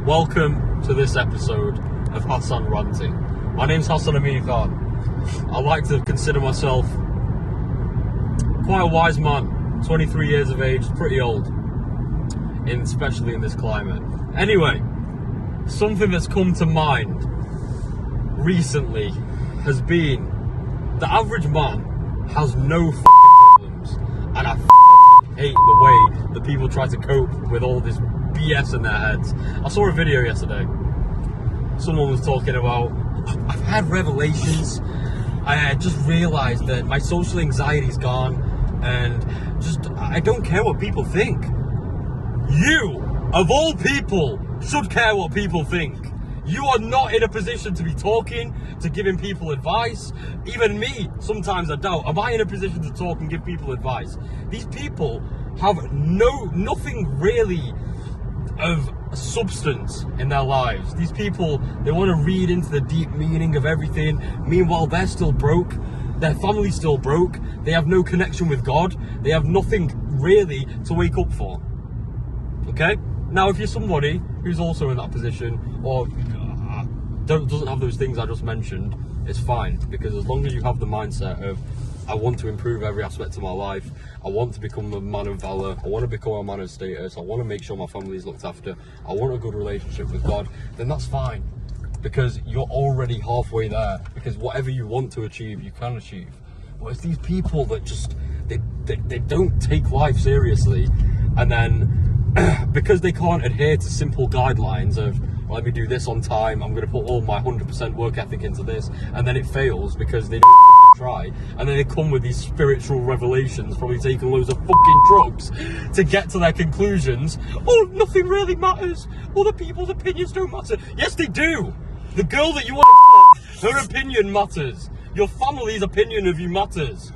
Welcome to this episode of Hassan Ranting. My name's Hassan Amin Khan. I like to consider myself quite a wise man, 23 years of age, pretty old, especially in this climate. Anyway, something that's come to mind recently has been the average man has no problems, and I hate the way that people try to cope with all this BS in their heads. I saw a video yesterday. Someone was talking about, I've had revelations. I just realized that my social anxiety's gone, and I don't care what people think. You, of all people, should care what people think. You are not in a position to be talking, to giving people advice. Even me, sometimes I doubt, am I in a position to talk and give people advice? These people have nothing really of substance in their lives. These people, they want to read into the deep meaning of everything. Meanwhile, they're still broke. Their family's still broke. They have no connection with God. They have nothing really to wake up for. Okay? Now, if you're somebody who's also in that position, or doesn't have those things I just mentioned, it's fine. Because as long as you have the mindset of, I want to improve every aspect of my life, I want to become a man of valor, I want to become a man of status, I want to make sure my family is looked after, I want a good relationship with God, then that's fine. Because you're already halfway there. Because whatever you want to achieve, you can achieve. But it's these people that just, they don't take life seriously. And then, because they can't adhere to simple guidelines of, let me do this on time, I'm going to put all my 100% work ethic into this, and then it fails because they don't try, and then they come with these spiritual revelations, probably taking loads of fucking drugs to get to their conclusions. Oh, nothing really matters. Other people's opinions don't matter. Yes, they do. The girl that you want to fuck, her opinion matters. Your family's opinion of you matters.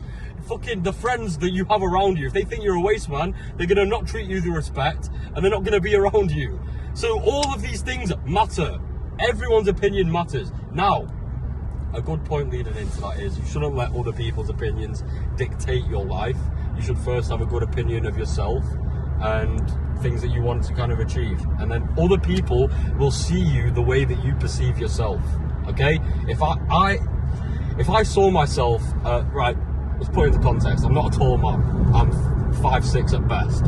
Fucking the friends that you have around you, if they think you're a waste man, they're going to not treat you with respect, and they're not going to be around you. So all of these things matter. Everyone's opinion matters. Now, a good point leading into that is you shouldn't let other people's opinions dictate your life. You should first have a good opinion of yourself and things that you want to kind of achieve. And then other people will see you the way that you perceive yourself. Okay? If I saw myself, right, let's put it into context. I'm not a tall man. I'm 5'6" at best.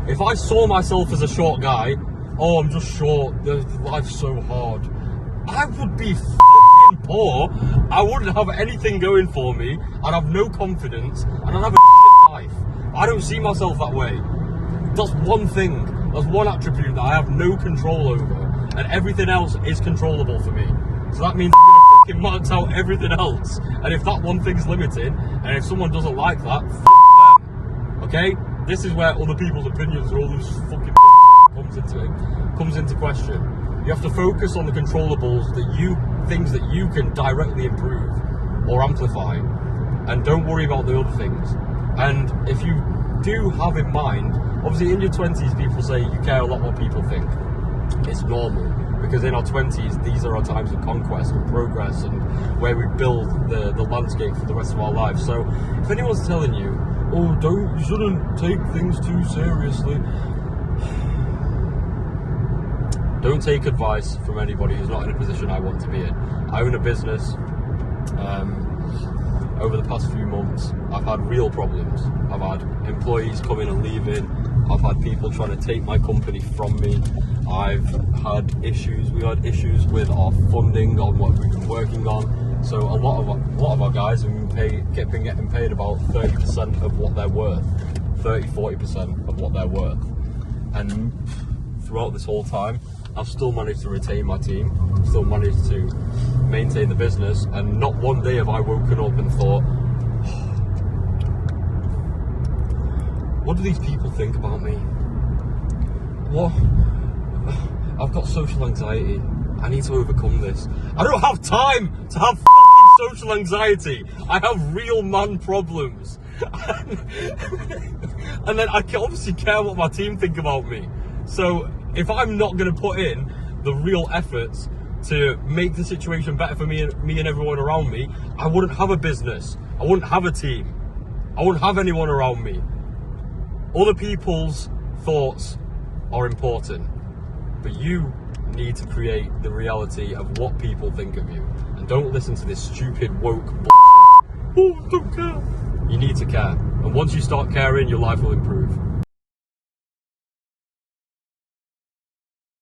If I saw myself as a short guy, oh, I'm just short, life's so hard, I would be poor. I wouldn't have anything going for me. I'd have no confidence, and I'd have a shit life. I don't see myself that way. That's one thing. That's one attribute that I have no control over, and everything else is controllable for me. So that means I'm gonna fucking max out everything else. And if that one thing's limited, and if someone doesn't like that, fuck them. Okay? This is where other people's opinions or all this fucking comes into question. You have to focus on the controllables, things that you can directly improve or amplify, and don't worry about the other things. And if you do have in mind, obviously in your 20s people say you care a lot what people think. It's normal, because in our 20s these are our times of conquest and progress, and where we build the landscape for the rest of our lives. So if anyone's telling you, oh, you shouldn't take things too seriously, don't take advice from anybody who's not in a position I want to be in. I own a business. Over the past few months, I've had real problems. I've had employees coming and leaving. I've had people trying to take my company from me. I've had issues. We had issues with our funding on what we've been working on. So a lot of our guys have been getting paid about 30% of what they're worth, 30-40% of what they're worth. And throughout this whole time, I've still managed to retain my team, still managed to maintain the business, and not one day have I woken up and thought, what do these people think about me? What? I've got social anxiety. I need to overcome this. I don't have time to have fucking social anxiety. I have real man problems. And then I obviously care what my team think about me. So if I'm not going to put in the real efforts to make the situation better for me and everyone around me, I wouldn't have a business. I wouldn't have a team. I wouldn't have anyone around me. Other people's thoughts are important, but you need to create the reality of what people think of you. And don't listen to this stupid woke bullshit. Oh, don't care. You need to care. And once you start caring, your life will improve.